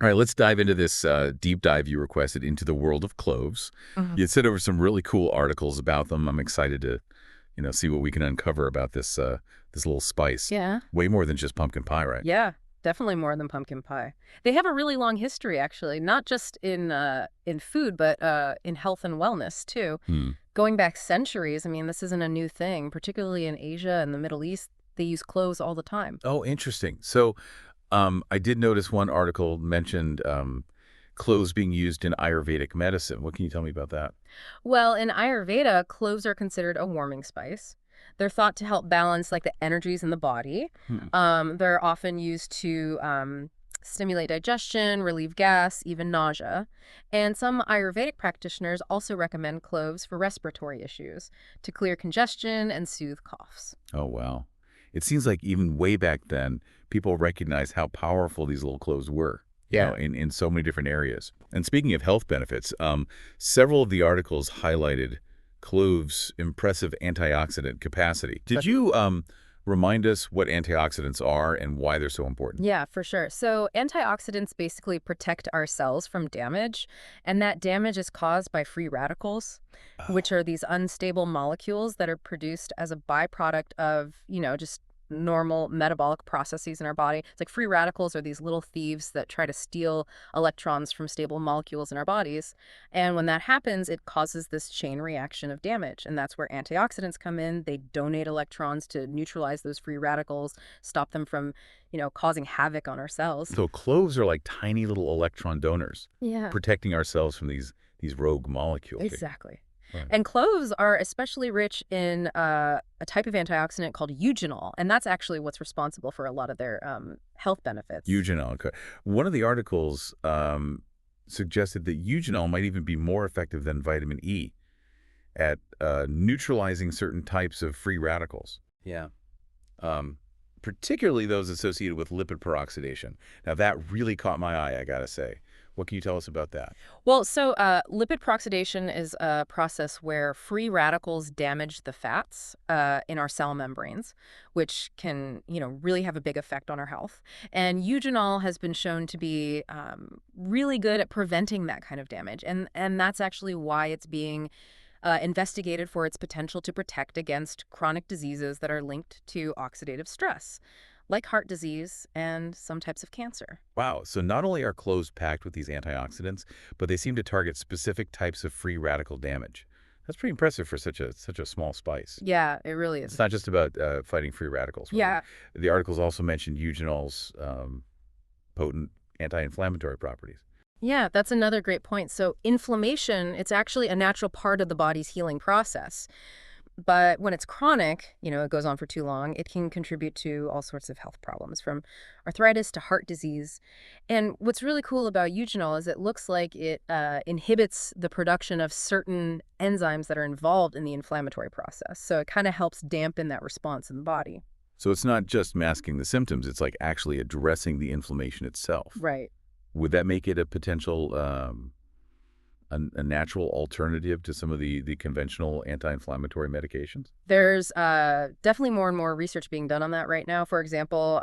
All right, let's dive into this deep dive you requested into the world of cloves. Mhm. You sent over some really cool articles about them. I'm excited to, see what we can uncover about this little spice. Yeah. Way more than just pumpkin pie, right? Yeah, definitely more than pumpkin pie. They have a really long history, actually, not just in food, but in health and wellness too. Hmm. Going back centuries, I mean, this isn't a new thing, particularly in Asia and the Middle East. They use cloves all the time. Oh, interesting. So, I did notice one article mentioned cloves being used in Ayurvedic medicine. What can you tell me about that? Well, in Ayurveda, cloves are considered a warming spice. They're thought to help balance like the energies in the body. Hmm. They're often used to stimulate digestion, relieve gas, even nausea. And some Ayurvedic practitioners also recommend cloves for respiratory issues to clear congestion and soothe coughs. Oh, wow. It seems like even way back then, people recognized how powerful these little cloves were, Yeah. in so many different areas. And speaking of health benefits, several of the articles highlighted cloves' impressive antioxidant capacity. Did you remind us what antioxidants are and why they're so important? Yeah, for sure. So antioxidants basically protect our cells from damage, and that damage is caused by free radicals, which Oh, are these unstable molecules that are produced as a byproduct of, just normal metabolic processes in our body. It's like free radicals are these little thieves that try to steal electrons from stable molecules in our bodies. And when that happens, it causes this chain reaction of damage. And that's where antioxidants come in. They donate electrons to neutralize those free radicals, stop them from causing havoc on our cells. so cloves are like tiny little electron donors, Yeah, protecting ourselves from these rogue molecules. exactly. Right. And cloves are especially rich in a type of antioxidant called eugenol, and that's actually what's responsible for a lot of their health benefits. Eugenol. Okay. One of the articles suggested that eugenol might even be more effective than vitamin E at neutralizing certain types of free radicals. Yeah. Um, Particularly those associated with lipid peroxidation. Now, that really caught my eye, I gotta say. What can you tell us about that? Well, so lipid peroxidation is a process where free radicals damage the fats in our cell membranes, which can, really have a big effect on our health. And eugenol has been shown to be really good at preventing that kind of damage, and that's actually why it's being investigated for its potential to protect against chronic diseases that are linked to oxidative stress, like heart disease and some types of cancer. Wow. So not only are cloves packed with these antioxidants, but they seem to target specific types of free radical damage. That's pretty impressive for such a small spice. Yeah, it really It's is. not just about fighting free radicals, right? Yeah, The articles also mentioned eugenol's potent anti-inflammatory properties. yeah, that's another great point. So inflammation, it's actually a natural part of the body's healing process. But when it's chronic, it goes on for too long, it can contribute to all sorts of health problems, from arthritis to heart disease. And what's really cool about eugenol is it looks like it inhibits the production of certain enzymes that are involved in the inflammatory process. So it kind of helps dampen that response in the body. So it's not just masking the symptoms, it's like actually addressing the inflammation itself. Right. Would that make it a potential, a natural alternative to some of the conventional anti-inflammatory medications? There's definitely more and more research being done on that right now. For example,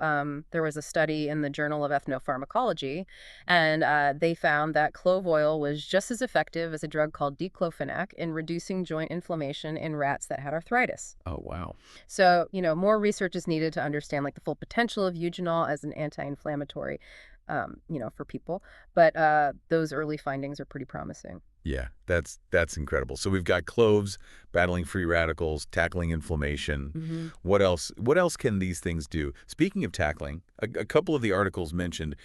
there was a study in the Journal of Ethnopharmacology, and they found that clove oil was just as effective as a drug called diclofenac in reducing joint inflammation in rats that had arthritis. Oh, wow. So, more research is needed to understand like the full potential of eugenol as an anti-inflammatory, for people. But those early findings are pretty promising. Yeah, that's incredible. So we've got cloves battling free radicals, tackling inflammation. Hmm. What else? What else can these things do? Speaking of tackling, a couple of the articles mentioned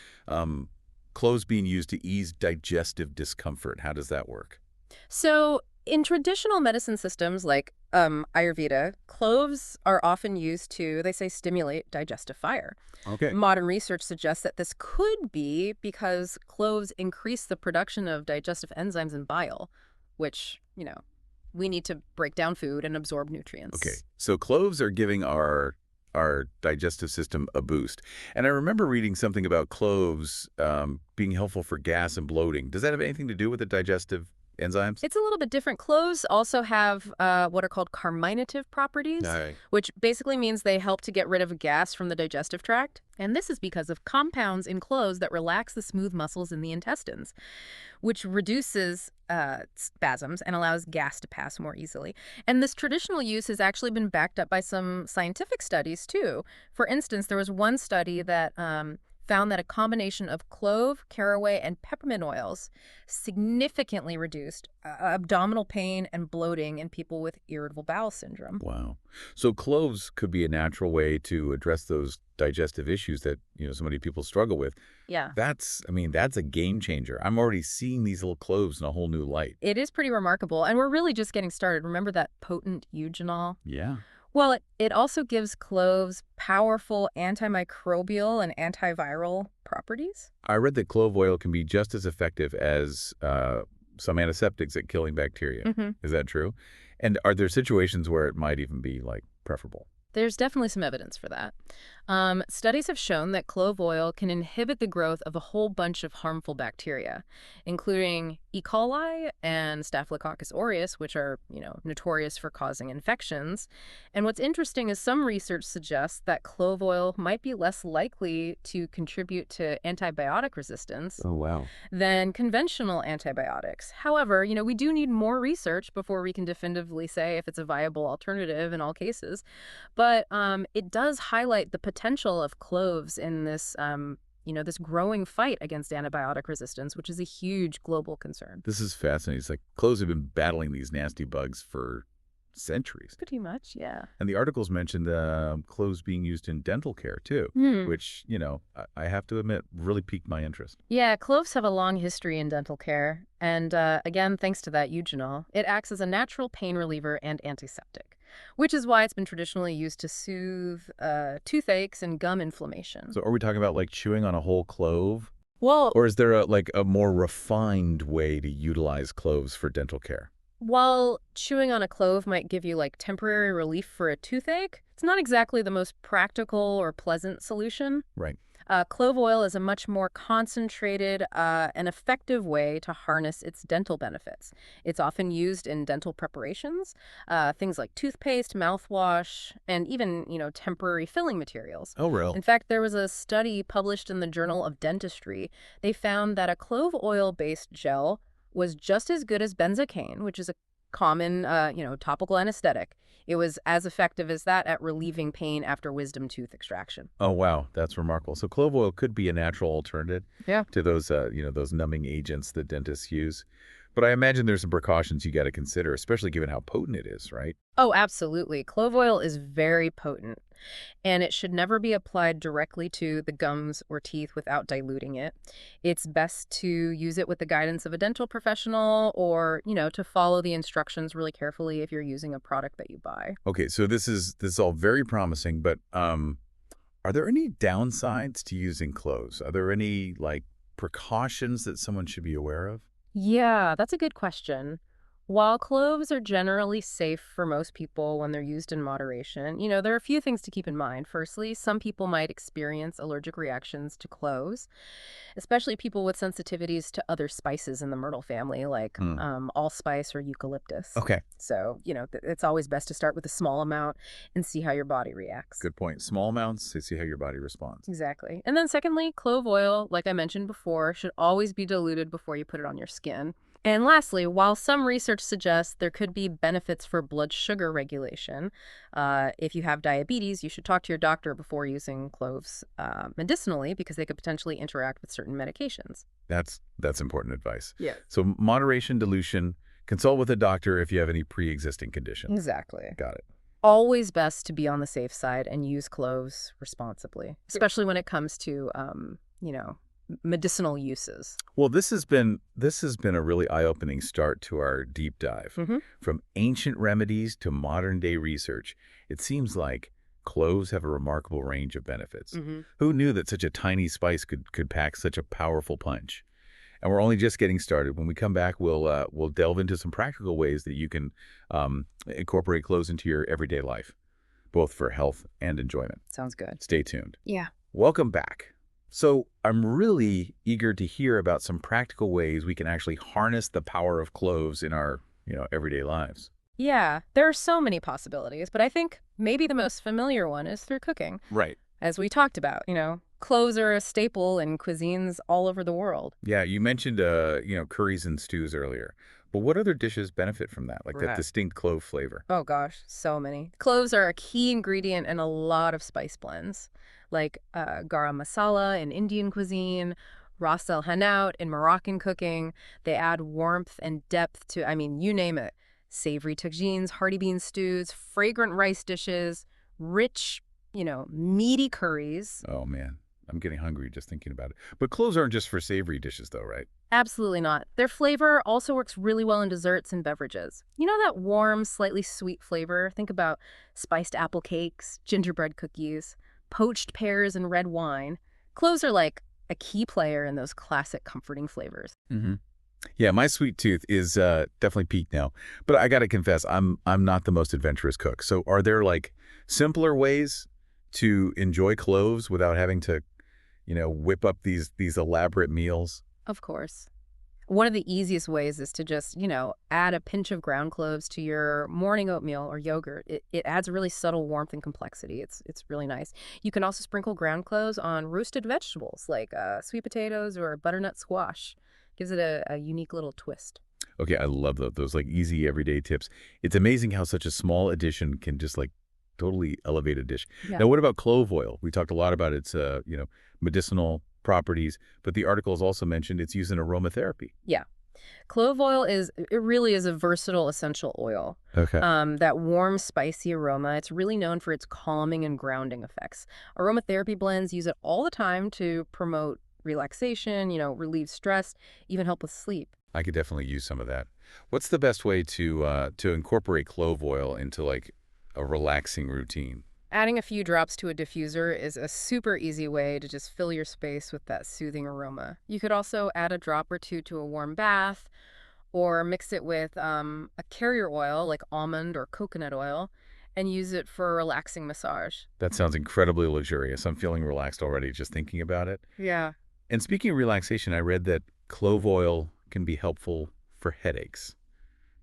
cloves being used to ease digestive discomfort. How does that work? So, in traditional medicine systems like Ayurveda, cloves are often used to, they say, stimulate digestive fire. Okay. Modern research suggests that this could be because cloves increase the production of digestive enzymes in bile, which, we need to break down food and absorb Okay. nutrients. So cloves are giving our digestive system a boost. And I remember reading something about cloves being helpful for gas and bloating. Does that have anything to do with the digestive enzymes? It's a little bit different. Cloves also have what are called carminative properties, All right. which basically means they help to get rid of gas from the digestive tract. And this is because of compounds in cloves that relax the smooth muscles in the intestines, which reduces spasms and allows gas to pass more easily. And this traditional use has actually been backed up by some scientific studies, too. For instance, there was one study that found that a combination of clove, caraway, and peppermint oils significantly reduced abdominal pain and bloating in people with irritable bowel syndrome. Wow. So cloves could be a natural way to address those digestive issues that, so many people struggle with. Yeah. That's a game changer. I'm already seeing these little cloves in a whole new light. It is pretty remarkable, and we're really just getting started. Remember that potent eugenol? Yeah. Well, it also gives cloves powerful antimicrobial and antiviral properties. I read that clove oil can be just as effective as some antiseptics at killing bacteria. Mm-hmm. Is that true? And are there situations where it might even be, preferable? There's definitely some evidence for that. Studies have shown that clove oil can inhibit the growth of a whole bunch of harmful bacteria, including E. coli and Staphylococcus aureus, which are, notorious for causing infections. And what's interesting is some research suggests that clove oil might be less likely to contribute to antibiotic resistance Oh, wow. than conventional antibiotics. However, we do need more research before we can definitively say if it's a viable alternative in all cases. But it does highlight the potential of cloves in this, this growing fight against antibiotic resistance, which is a huge global concern. This is fascinating. It's like cloves have been battling these nasty bugs for centuries. Pretty much, yeah. And the articles mentioned cloves being used in dental care, too, which, I have to admit, really piqued my interest. Yeah, cloves have a long history in dental care. And again, thanks to that eugenol, it acts as a natural pain reliever and antiseptic, which is why it's been traditionally used to soothe toothaches and gum inflammation. So are we talking about, chewing on a whole clove? Well, Or is there a more refined way to utilize cloves for dental care? while chewing on a clove might give you temporary relief for a toothache, it's not exactly the most practical or pleasant solution. Right. Clove oil is a much more concentrated and effective way to harness its dental benefits. It's often used in dental preparations, things like toothpaste, mouthwash, and even, temporary filling materials. Oh, real? In fact, there was a study published in the Journal of Dentistry. They found that a clove oil-based gel was just as good as benzocaine, which is a common, topical anesthetic. It was as effective as that at relieving pain after wisdom tooth extraction. Oh, wow. That's remarkable. So clove oil could be a natural alternative to those, those numbing agents that dentists use. But I imagine there's some precautions you got to consider, especially given how potent it is, right? Oh, absolutely. Clove oil is very potent, and it should never be applied directly to the gums or teeth without diluting it. It's best to use it with the guidance of a dental professional or, to follow the instructions really carefully if you're using a product that you buy. Okay, so this is all very promising, but are there any downsides to using cloves? Are there any, precautions that someone should be aware of? Yeah, that's a good question. While cloves are generally safe for most people when they're used in moderation, there are a few things to keep in mind. Firstly, some people might experience allergic reactions to cloves, especially people with sensitivities to other spices in the myrtle family, like allspice or eucalyptus. Okay. So, it's always best to start with a small amount and see how your body reacts. Good point. Small amounts to see how your body responds. Exactly. And then secondly, clove oil, like I mentioned before, should always be diluted before you put it on your skin. And lastly, while some research suggests there could be benefits for blood sugar regulation, if you have diabetes, you should talk to your doctor before using cloves medicinally because they could potentially interact with certain medications. That's important advice. Yeah. So moderation, dilution, consult with a doctor if you have any pre-existing conditions. Exactly. Got it. Always best to be on the safe side and use cloves responsibly, especially when it comes to, medicinal uses. Well, this has been a really eye-opening start to our deep dive. From ancient remedies to modern-day research, it seems like cloves have a remarkable range of benefits. Who knew that such a tiny spice could pack such a powerful punch? And we're only just getting started. When we come back, we'll delve into some practical ways that you can incorporate cloves into your everyday life, both for health and enjoyment. Sounds good. Stay tuned. Yeah. Welcome back. So I'm really eager to hear about some practical ways we can actually harness the power of cloves in our, everyday lives. Yeah, there are so many possibilities, but I think maybe the most familiar one is through cooking. Right. As we talked about, cloves are a staple in cuisines all over the world. Yeah, you mentioned, curries and stews earlier. But what other dishes benefit from that, like that Right. distinct clove flavor? Oh gosh, so many. Cloves are a key ingredient in a lot of spice blends, like garam masala in Indian cuisine, ras el hanout in Moroccan cooking. They add warmth and depth to, I mean, you name it. Savory tagines, hearty bean stews, fragrant rice dishes, rich, meaty curries. Oh, man. I'm getting hungry just thinking about it. But cloves aren't just for savory dishes, though, right? Absolutely not. Their flavor also works really well in desserts and beverages. You know that warm, slightly sweet flavor? Think about spiced apple cakes, gingerbread cookies, poached pears, and red wine. Cloves are like a key player in those classic comforting flavors. Hmm. Yeah, my sweet tooth is definitely peaked now. But I got to confess, I'm not the most adventurous cook. So are there, like, simpler ways to enjoy cloves without having to, whip up these elaborate meals? Of course. One of the easiest ways is to just, add a pinch of ground cloves to your morning oatmeal or yogurt. It adds a really subtle warmth and complexity. It's really nice. You can also sprinkle ground cloves on roasted vegetables like sweet potatoes or butternut squash. Gives it a unique little twist. Okay, I love those like easy everyday tips. It's amazing how such a small addition can just like totally elevate a dish. Yeah. Now, what about clove oil? We talked a lot about its medicinal properties, but the article has also mentioned its use in aromatherapy. Yeah. Clove oil it really is a versatile essential oil. Okay. That warm, spicy aroma, it's really known for its calming and grounding effects. Aromatherapy blends use it all the time to promote relaxation, relieve stress, even help with sleep. I could definitely use some of that. What's the best way to incorporate clove oil into like a relaxing routine? Adding a few drops to a diffuser is a super easy way to just fill your space with that soothing aroma. You could also add a drop or two to a warm bath or mix it with a carrier oil like almond or coconut oil and use it for a relaxing massage. That sounds incredibly luxurious. I'm feeling relaxed already just thinking about it. Yeah. And speaking of relaxation, I read that clove oil can be helpful for headaches.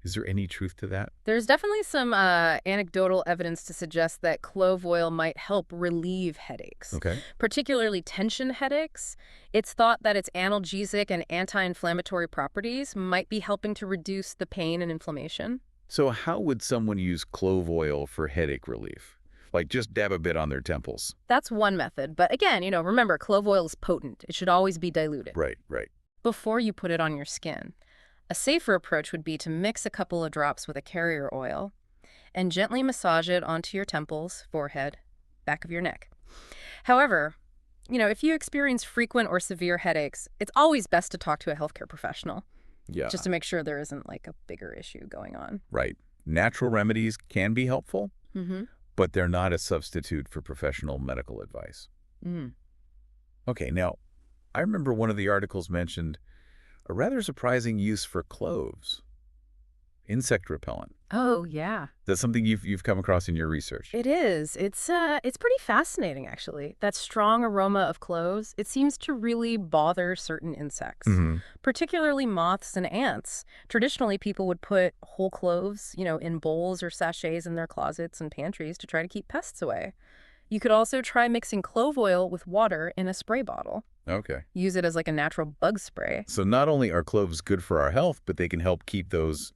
Is there any truth to that? There's definitely some anecdotal evidence to suggest that clove oil might help relieve headaches, Okay. particularly tension headaches. It's thought that its analgesic and anti-inflammatory properties might be helping to reduce the pain and inflammation. So how would someone use clove oil for headache relief? Like just dab a bit on their temples. That's one method. But again, remember, clove oil is potent. It should always be diluted Right, right. before you put it on your skin. A safer approach would be to mix a couple of drops with a carrier oil and gently massage it onto your temples, forehead, back of your neck. However, if you experience frequent or severe headaches, it's always best to talk to a healthcare professional Yeah, just to make sure there isn't like a bigger issue going on. right. Natural remedies can be helpful, Mm-hmm. but they're not a substitute for professional medical advice. Mm. Okay, now, I remember one of the articles mentioned a rather surprising use for cloves, insect repellent. Oh, yeah. That's something you've come across in your research. It is. It's pretty fascinating, actually. That strong aroma of cloves, it seems to really bother certain insects, Hmm. particularly moths and ants. Traditionally, people would put whole cloves, in bowls or sachets in their closets and pantries to try to keep pests away. You could also try mixing clove oil with water in a spray bottle. Okay. Use it as like a natural bug spray. So not only are cloves good for our health, but they can help keep those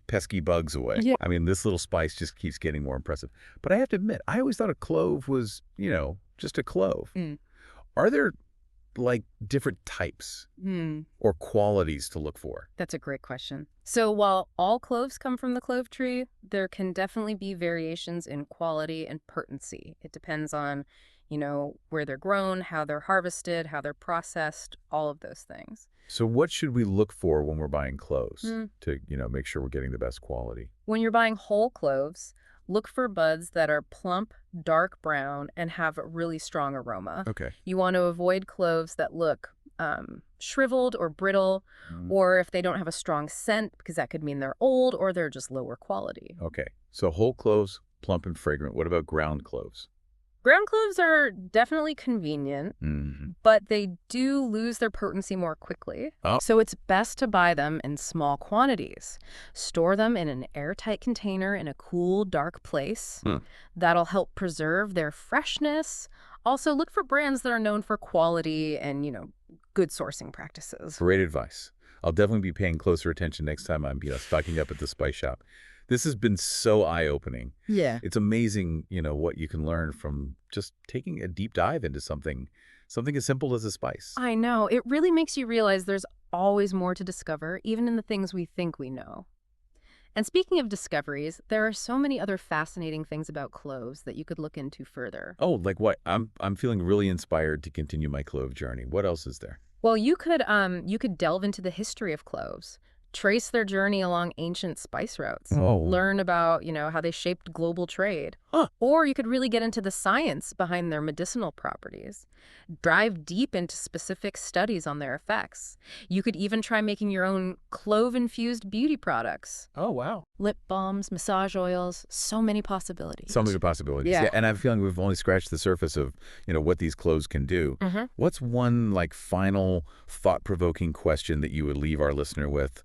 pesky bugs away. Yeah. I mean, this little spice just keeps getting more impressive. But I have to admit, I always thought a clove was, just a clove. Mm. Are there like different types or qualities to look for? That's a great question. So while all cloves come from the clove tree, there can definitely be variations in quality and potency. It depends on, where they're grown, how they're harvested, how they're processed, all of those things. So what should we look for when we're buying cloves Mm. to, make sure we're getting the best quality? When you're buying whole cloves, look for buds that are plump, dark brown, and have a really strong aroma. Okay. You want to avoid cloves that look shriveled or brittle, Mm. or if they don't have a strong scent, because that could mean they're old or they're just lower quality. Okay. So whole cloves, plump and fragrant. What about ground cloves? Ground cloves are definitely convenient, Hmm. but they do lose their potency more quickly. Oh, So it's best to buy them in small quantities. Store them in an airtight container in a cool, dark place. hmm. That'll help preserve their freshness. Also, look for brands that are known for quality and, good sourcing practices. Great advice. I'll definitely be paying closer attention next time I'm, stocking up at the spice shop. This has been so eye-opening. Yeah. It's amazing, what you can learn from just taking a deep dive into something as simple as a spice. I know. It really makes you realize there's always more to discover, even in the things we think we know. And speaking of discoveries, there are so many other fascinating things about cloves that you could look into further. Oh, like what? I'm feeling really inspired to continue my clove journey. What else is there? Well, you could delve into the history of cloves, trace their journey along ancient spice routes, Oh. learn about, how they shaped global trade. Huh. Or you could really get into the science behind their medicinal properties, dive deep into specific studies on their effects. You could even try making your own clove-infused beauty products. Oh, wow. Lip balms, massage oils, so many possibilities. So many possibilities. Yeah. And I'm feeling we've only scratched the surface of, what these cloves can do. Mm-hmm. What's one final thought-provoking question that you would leave our listener with,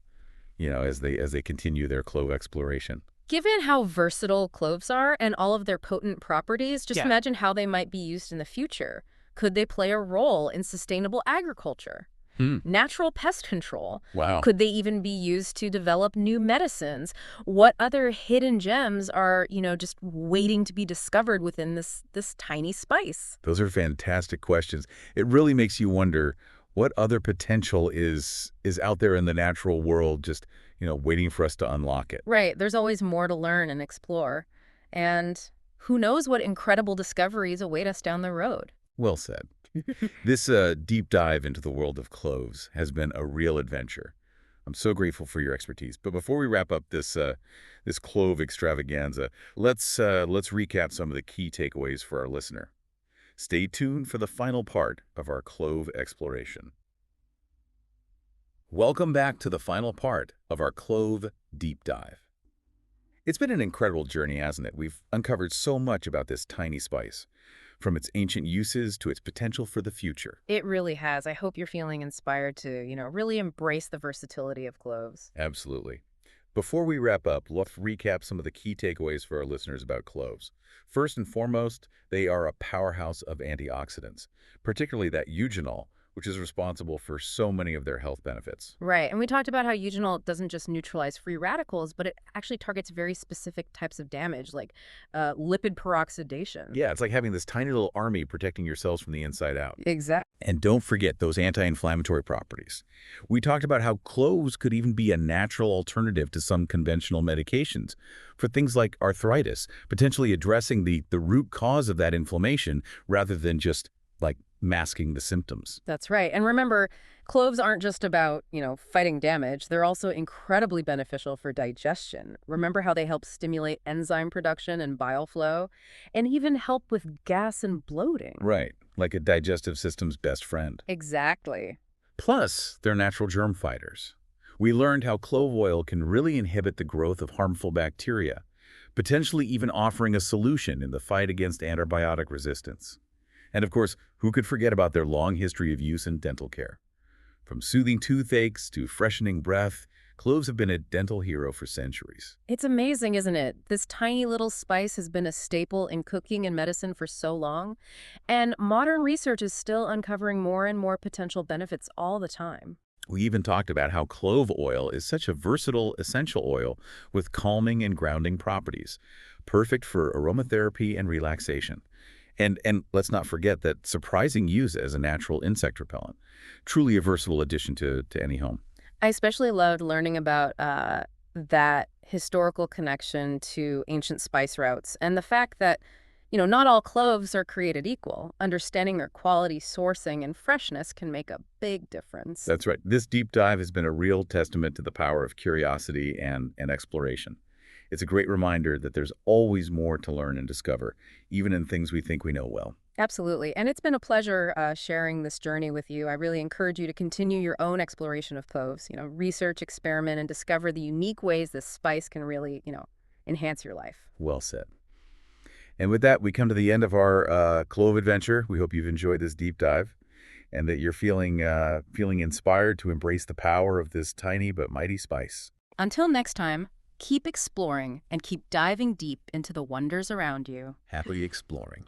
as they continue their clove exploration? Given how versatile cloves are and all of their potent properties, just Yeah. imagine how they might be used in the future. Could they play a role in sustainable agriculture? Hmm. Natural pest control? Wow. Could they even be used to develop new medicines? What other hidden gems are, just waiting to be discovered within this tiny spice? Those are fantastic questions. It really makes you wonder what other potential is out there in the natural world just, waiting for us to unlock it. Right, there's always more to learn and explore. And who knows what incredible discoveries await us down the road. Well said. This deep dive into the world of cloves has been a real adventure. I'm so grateful for your expertise. But before we wrap up this clove extravaganza, let's recap some of the key takeaways for our listener. Stay tuned for the final part of our clove exploration. Welcome back to the final part of our clove deep dive. It's been an incredible journey, hasn't it? We've uncovered so much about this tiny spice, from its ancient uses to its potential for the future. It really has. I hope you're feeling inspired to, really embrace the versatility of cloves. Absolutely. Before we wrap up, let's recap some of the key takeaways for our listeners about cloves. First and foremost, they are a powerhouse of antioxidants, particularly that eugenol, which is responsible for so many of their health benefits. Right. And we talked about how eugenol doesn't just neutralize free radicals, but it actually targets very specific types of damage, like lipid peroxidation. Yeah, it's like having this tiny little army protecting your cells from the inside out. Exactly. And don't forget those anti-inflammatory properties. We talked about how cloves could even be a natural alternative to some conventional medications for things like arthritis, potentially addressing the root cause of that inflammation rather than just masking the symptoms. That's right. And remember, cloves aren't just about, fighting damage. They're also incredibly beneficial for digestion. Remember how they help stimulate enzyme production and bile flow, and even help with gas and bloating. Right, like a digestive system's best friend. Exactly. Plus, they're natural germ fighters. We learned how clove oil can really inhibit the growth of harmful bacteria, potentially even offering a solution in the fight against antibiotic resistance. And of course, who could forget about their long history of use in dental care? From soothing toothaches to freshening breath, cloves have been a dental hero for centuries. It's amazing, isn't it? This tiny little spice has been a staple in cooking and medicine for so long, and modern research is still uncovering more and more potential benefits all the time. We even talked about how clove oil is such a versatile essential oil with calming and grounding properties, perfect for aromatherapy and relaxation. And let's not forget that surprising use as a natural insect repellent. Truly a versatile addition to any home. I especially loved learning about that historical connection to ancient spice routes and the fact that, not all cloves are created equal. Understanding their quality, sourcing, and freshness can make a big difference. That's right. This deep dive has been a real testament to the power of curiosity and exploration. It's a great reminder that there's always more to learn and discover, even in things we think we know well. Absolutely. And it's been a pleasure sharing this journey with you. I really encourage you to continue your own exploration of cloves, research, experiment, and discover the unique ways this spice can really, enhance your life. Well said. And with that, we come to the end of our clove adventure. We hope you've enjoyed this deep dive and that you're feeling inspired to embrace the power of this tiny but mighty spice. Until next time, keep exploring and keep diving deep into the wonders around you. Happily exploring.